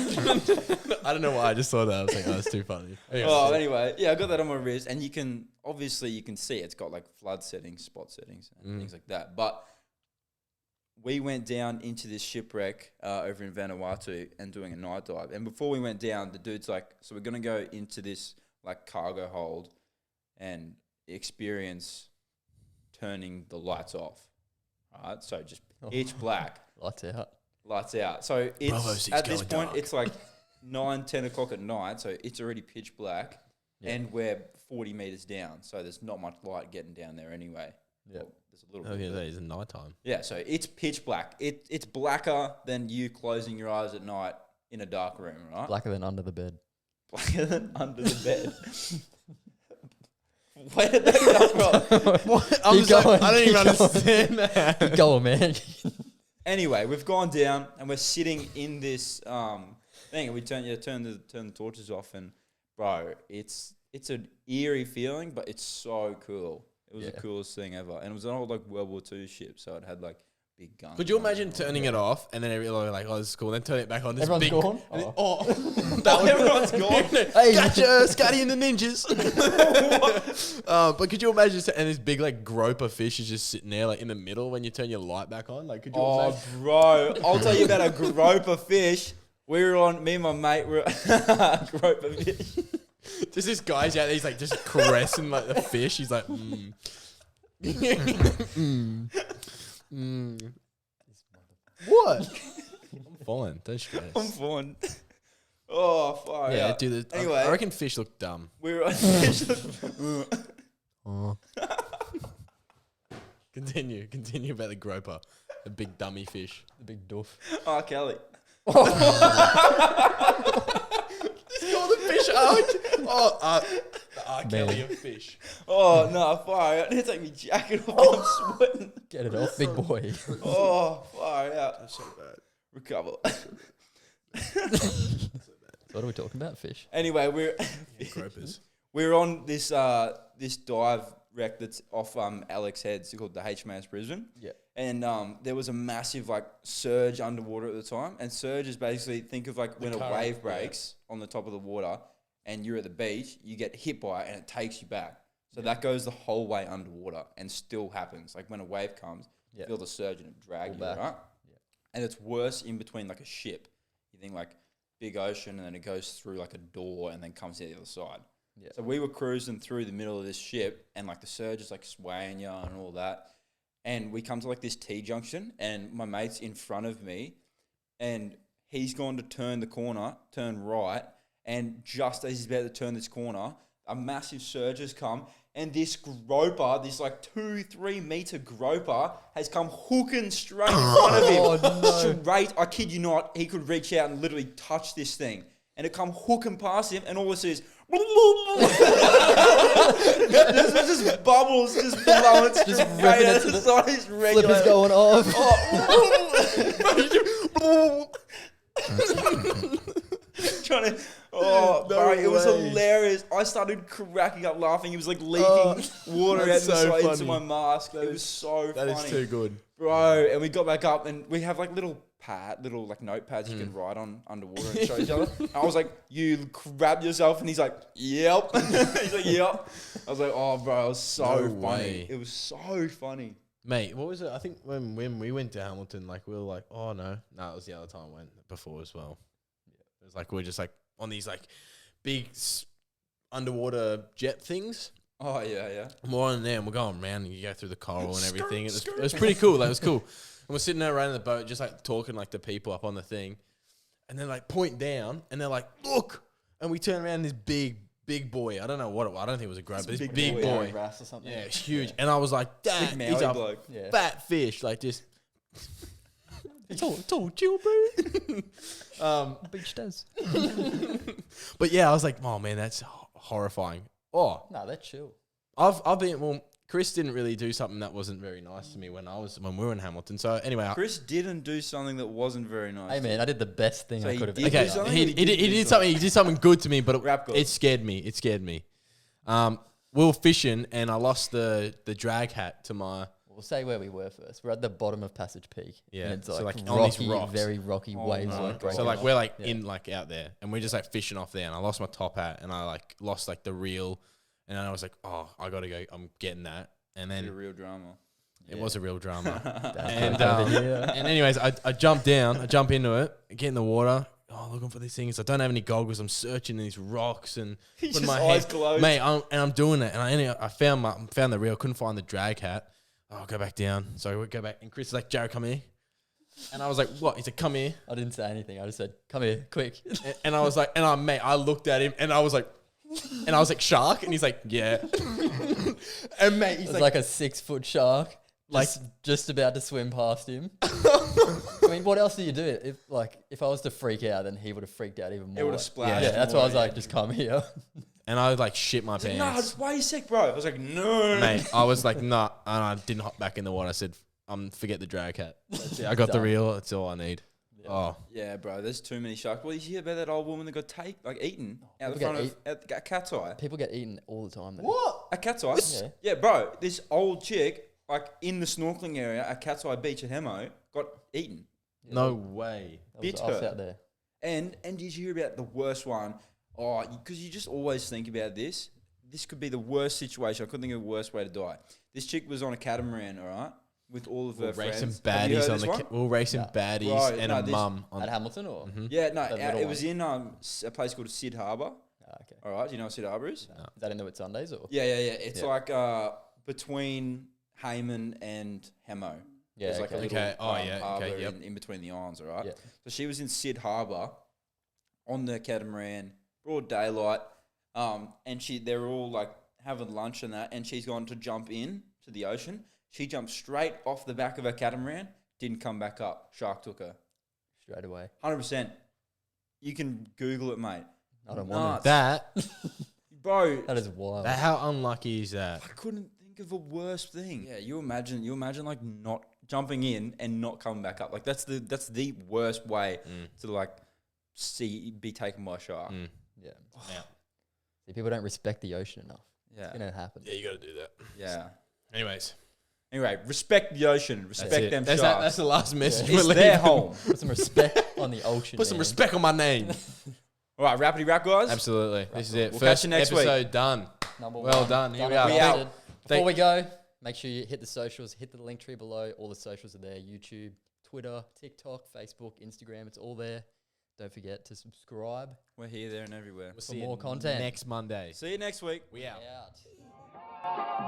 Speaker 2: I don't know why. I just saw that. I was like, oh, that's too funny.
Speaker 1: Oh, anyway, yeah, I got that on my wrist, and you can see it's got like flood settings, spot settings, and things like that. But we went down into this shipwreck over in Vanuatu and doing a night dive. And before we went down, the dude's like, "So we're gonna go into this like cargo hold and experience turning the lights off." Right, so just pitch black.
Speaker 3: Lights out.
Speaker 1: Lights out. So it's
Speaker 2: Bravo 6
Speaker 1: at this
Speaker 2: going
Speaker 1: point,
Speaker 2: dark.
Speaker 1: it's like 9, 10 o'clock at night. So it's already pitch black. and we're 40 meters down, so there's not much light getting down there anyway.
Speaker 3: Yeah.
Speaker 1: Well, there's a little
Speaker 2: Oh,
Speaker 1: bit.
Speaker 2: yeah, that is night time.
Speaker 1: Yeah, so it's pitch black. It's blacker than you closing your eyes at night in a dark room, right?
Speaker 3: Blacker than under the bed.
Speaker 1: Blacker than under the bed. Where did that come from?
Speaker 2: What? I'm
Speaker 3: Keep
Speaker 2: just like,
Speaker 3: going,
Speaker 2: I don't
Speaker 3: keep
Speaker 2: even
Speaker 3: going.
Speaker 2: understand that.
Speaker 3: Keep going, man.
Speaker 1: Anyway, we've gone down and we're sitting in this thing, and we turn the torches off, and bro, it's an eerie feeling, but it's so cool. It was the coolest thing ever, and it was an old like World War II ship, so it had like big guns.
Speaker 2: Could you imagine turning it off and then everyone's like, oh, this is cool. Then turn it back on. This
Speaker 3: Everyone's
Speaker 2: big,
Speaker 3: gone?
Speaker 2: and then-
Speaker 3: Oh.
Speaker 2: that
Speaker 1: Everyone's gone.
Speaker 3: Hey.
Speaker 2: Gotcha, Scotty and the Ninjas. But could you imagine, and this big like groper fish is just sitting there like in the middle when you turn your light back on? Like, could you
Speaker 1: Oh,
Speaker 2: imagine?
Speaker 1: bro, I'll tell you about a groper fish. Me and my mate were groper fish.
Speaker 2: Just this guy's out there, he's like just caressing like the fish. He's like, What? I'm fine. Don't stress.
Speaker 1: I'm fine. Oh, fire.
Speaker 2: Yeah,
Speaker 1: out.
Speaker 2: dude.
Speaker 1: Anyway.
Speaker 2: I reckon fish look dumb.
Speaker 1: We were on
Speaker 2: Continue about the groper, the big dummy fish.
Speaker 3: The big doof.
Speaker 1: Oh, Kelly.
Speaker 2: Call the fish the R. Kelly of fish.
Speaker 1: Oh, no, fire out. I need to take my jacket off. I'm sweating.
Speaker 3: Get it off, big boy.
Speaker 1: Oh, fire out.
Speaker 2: That's so bad.
Speaker 1: Recover.
Speaker 3: What are we talking about? Fish.
Speaker 1: Anyway,
Speaker 2: Gropers.
Speaker 1: we're on this this dive wreck that's off Alex Heads called the HMAS Brisbane.
Speaker 3: Yeah.
Speaker 1: And there was a massive like surge underwater at the time. And surge is basically, think of like when a
Speaker 2: current,
Speaker 1: wave breaks on the top of the water and you're at the beach, you get hit by it and it takes you back. So that goes the whole way underwater and still happens. Like when a wave comes, you feel the surge and it drag
Speaker 3: Pull
Speaker 1: you,
Speaker 3: back.
Speaker 1: right? Yeah. And it's worse in between like a ship. You think like big ocean and then it goes through like a door and then comes out the other side.
Speaker 3: Yeah.
Speaker 1: So we were cruising through the middle of this ship and like the surge is like swaying you and all that. And we come to like this T-junction and my mate's in front of me and he's going to turn the corner, turn right. And just as he's about to turn this corner, a massive surge has come and this groper, this like 2-3 meter groper has come hooking straight in front of him.
Speaker 3: Oh, no.
Speaker 1: Straight, I kid you not, he could reach out and literally touch this thing. And it come hooking past him and all it says, there's just bubbles just blowing
Speaker 3: Just
Speaker 1: straight
Speaker 3: ripping
Speaker 1: out
Speaker 3: it
Speaker 1: of
Speaker 3: to
Speaker 1: the
Speaker 3: the-
Speaker 1: side of his
Speaker 3: Flipper's
Speaker 1: regulator.
Speaker 3: going off.
Speaker 1: Trying to, oh,
Speaker 2: No
Speaker 1: bro, it was
Speaker 2: way.
Speaker 1: hilarious. I started cracking up laughing. He was like leaking water out
Speaker 2: that's
Speaker 1: the
Speaker 2: so
Speaker 1: side into
Speaker 2: funny.
Speaker 1: my mask. It was so
Speaker 2: That
Speaker 1: funny.
Speaker 2: is too good.
Speaker 1: Bro, and we got back up and we have like little like notepads you can
Speaker 2: Hmm.
Speaker 1: write on underwater and show each other. And I was like, you grab yourself, and he's like, yep. He's like, yep. I was like, oh, bro, it was so
Speaker 2: No
Speaker 1: funny.
Speaker 2: way.
Speaker 1: It was so funny.
Speaker 2: Mate, what was it? I think when we went to Hamilton, like we were like, oh no, it was the other time I went before as well. It was like we're just like on these like big underwater jet things.
Speaker 1: Oh, yeah, yeah.
Speaker 2: And we're on there and we're going around and you go through the coral and everything. It was pretty cool. That was cool. And we're sitting there around the boat, just like talking like the people up on the thing, and then like point down and they're like, look, and we turn around and this big boy. I don't know what it was. I don't think it was a grub, but this big boy.
Speaker 3: Wrasse or something.
Speaker 2: Yeah, it's huge. And I was like, that
Speaker 1: Big
Speaker 2: is
Speaker 1: Maui
Speaker 2: a
Speaker 1: bloke.
Speaker 3: Yeah.
Speaker 2: fat fish. Like just, told you, bro.
Speaker 3: Beach does.
Speaker 2: But yeah, I was like, oh man, that's horrifying. Oh,
Speaker 3: Nah, they're chill.
Speaker 2: I've been, well, Chris didn't really do something that wasn't very nice to me when we were in Hamilton. So anyway,
Speaker 1: Chris didn't do something that wasn't very nice.
Speaker 3: Hey man, I did the best thing
Speaker 1: So
Speaker 3: I
Speaker 1: he
Speaker 3: could have.
Speaker 1: did
Speaker 2: okay,
Speaker 1: do something?
Speaker 2: he
Speaker 1: He
Speaker 2: did something. He did something good to me, but
Speaker 1: Rap God.
Speaker 2: it scared me. It scared me. We were fishing and I lost the drag hat to my.
Speaker 3: We'll say where we were first. We're at the bottom of Passage Peak.
Speaker 2: Yeah,
Speaker 3: And it's
Speaker 2: so,
Speaker 3: like,
Speaker 2: like, on these
Speaker 3: rocky,
Speaker 2: rocks.
Speaker 3: very rocky
Speaker 1: Oh
Speaker 3: waves.
Speaker 1: my
Speaker 3: Like
Speaker 1: God.
Speaker 3: breaking
Speaker 2: So like
Speaker 3: off.
Speaker 2: we're like
Speaker 3: Yeah.
Speaker 2: in like out there and we're just like fishing off there and I lost my top hat and I like lost like the reel and I was like, oh, I gotta go. I'm getting that. And
Speaker 1: It's a
Speaker 2: then
Speaker 1: real drama.
Speaker 2: it was a real drama.
Speaker 3: That's
Speaker 2: and
Speaker 3: what happened here.
Speaker 2: and anyways, I jump down, I jump into it, get in the water. Oh, looking for these things. I don't have any goggles. I'm searching these rocks and
Speaker 1: He's
Speaker 2: putting
Speaker 1: just
Speaker 2: my
Speaker 1: eyes
Speaker 2: head,
Speaker 1: closed.
Speaker 2: mate. I'm doing it, and I found the reel. Couldn't find the drag hat. Oh, I'll go back down. So we go back, and Chris is like, Jared, come here. And I was like, what? He said, come here.
Speaker 3: I didn't say anything. I just said, come here, quick.
Speaker 2: And I was like, I looked at him, and I was like, And I was like, shark? And he's like, yeah. And mate, he's
Speaker 3: It was like a 6-foot shark,
Speaker 2: Like-
Speaker 3: just about to swim past him. I mean, what else do you do? If I was to freak out, then he would have freaked out even more.
Speaker 1: It would have splashed.
Speaker 3: Yeah, that's why I was
Speaker 1: more,
Speaker 3: like, just come here.
Speaker 2: and I would like shit my
Speaker 1: He's like,
Speaker 2: pants.
Speaker 1: nah, just wait a sec, bro. I was like, no.
Speaker 2: Mate, I was like, nah. And I didn't hop back in the water. I said, forget the drag hat. That's it. I got the
Speaker 3: Done.
Speaker 2: reel. That's all I need.
Speaker 3: Yeah.
Speaker 2: Oh.
Speaker 1: Yeah, bro, there's too many sharks. Well, did you hear about that old woman that got eaten out the
Speaker 3: People
Speaker 1: front
Speaker 3: get
Speaker 1: of at Cat's Eye?
Speaker 3: People get eaten all the time. Though.
Speaker 2: What?
Speaker 1: At Cat's Eye?
Speaker 3: Yeah.
Speaker 1: Yeah, bro, this old chick, like in the snorkeling area at Cat's Eye Beach at Hemo, got eaten.
Speaker 2: No way.
Speaker 3: That
Speaker 1: bit
Speaker 3: was us
Speaker 1: her.
Speaker 3: out there.
Speaker 1: And did you hear about the worst one? Oh, because you just always think about this. This could be the worst situation. I couldn't think of a worse way to die. This chick was on a catamaran, all right, with all of her friends.
Speaker 2: Racing
Speaker 1: Have you heard
Speaker 2: baddies on
Speaker 1: this
Speaker 2: the.
Speaker 1: one?
Speaker 2: We're racing
Speaker 3: No.
Speaker 2: baddies
Speaker 1: Right,
Speaker 2: and
Speaker 1: no,
Speaker 2: a
Speaker 1: this-
Speaker 2: mum on.
Speaker 3: At Hamilton or?
Speaker 1: Yeah, no,
Speaker 3: That little
Speaker 1: it was in a place called Sid Harbour.
Speaker 3: Ah, okay.
Speaker 1: All right, do you know what Sid Harbour is?
Speaker 3: Is that in the Whitsundays or?
Speaker 1: Yeah. It's
Speaker 3: Yeah.
Speaker 1: like between Hayman and Hemo.
Speaker 3: Yeah,
Speaker 1: There's like a
Speaker 3: okay.
Speaker 1: little
Speaker 2: Okay, oh, yeah,
Speaker 1: harbour
Speaker 2: okay, yep.
Speaker 1: in between the islands, all right?
Speaker 3: Yeah.
Speaker 1: So she was in Sid Harbour on the catamaran, broad daylight, and they're all like having lunch and that, and she's gone to jump in to the ocean. She jumped straight off the back of her catamaran, didn't come back up. Shark took her.
Speaker 3: Straight away.
Speaker 1: 100%. You can Google it, mate.
Speaker 3: I don't
Speaker 1: Nuts.
Speaker 3: want
Speaker 2: That.
Speaker 1: Bro,
Speaker 3: That is wild.
Speaker 2: How unlucky is that?
Speaker 1: I couldn't think of a worse thing. Yeah, you imagine like not jumping in and not coming back up. Like that's the worst way to like be taken by a shark.
Speaker 2: Mm.
Speaker 3: Yeah.
Speaker 2: Yeah.
Speaker 3: See, people don't respect the ocean enough.
Speaker 1: Yeah.
Speaker 3: It's gonna happen.
Speaker 2: Yeah, you got to do that.
Speaker 1: Yeah.
Speaker 2: Anyways,
Speaker 1: Anyway, respect the ocean. Respect
Speaker 2: that's it.
Speaker 1: them
Speaker 2: That's,
Speaker 1: sharks.
Speaker 2: that's the last message.
Speaker 1: It's
Speaker 2: we're
Speaker 1: their
Speaker 2: leaving.
Speaker 1: home.
Speaker 3: Put some respect on the ocean.
Speaker 2: Put some
Speaker 3: man.
Speaker 2: respect on my name.
Speaker 1: All right, rappity rap, guys.
Speaker 2: Absolutely. This is it.
Speaker 1: We'll
Speaker 2: First
Speaker 1: catch you next week.
Speaker 2: episode done.
Speaker 3: Number
Speaker 2: Well
Speaker 3: one.
Speaker 2: done. Here
Speaker 3: Done
Speaker 2: we
Speaker 3: and
Speaker 2: are.
Speaker 1: We out.
Speaker 3: dusted. Before we go, make sure you hit the socials, hit the link tree below. All the socials are there: YouTube, Twitter, TikTok, Facebook, Instagram. It's all there. Don't forget to subscribe.
Speaker 1: We're here, there, and everywhere.
Speaker 2: We'll
Speaker 3: For
Speaker 2: see
Speaker 3: more
Speaker 2: you
Speaker 3: content.
Speaker 2: next Monday.
Speaker 1: See you next week.
Speaker 2: We out.
Speaker 3: Out.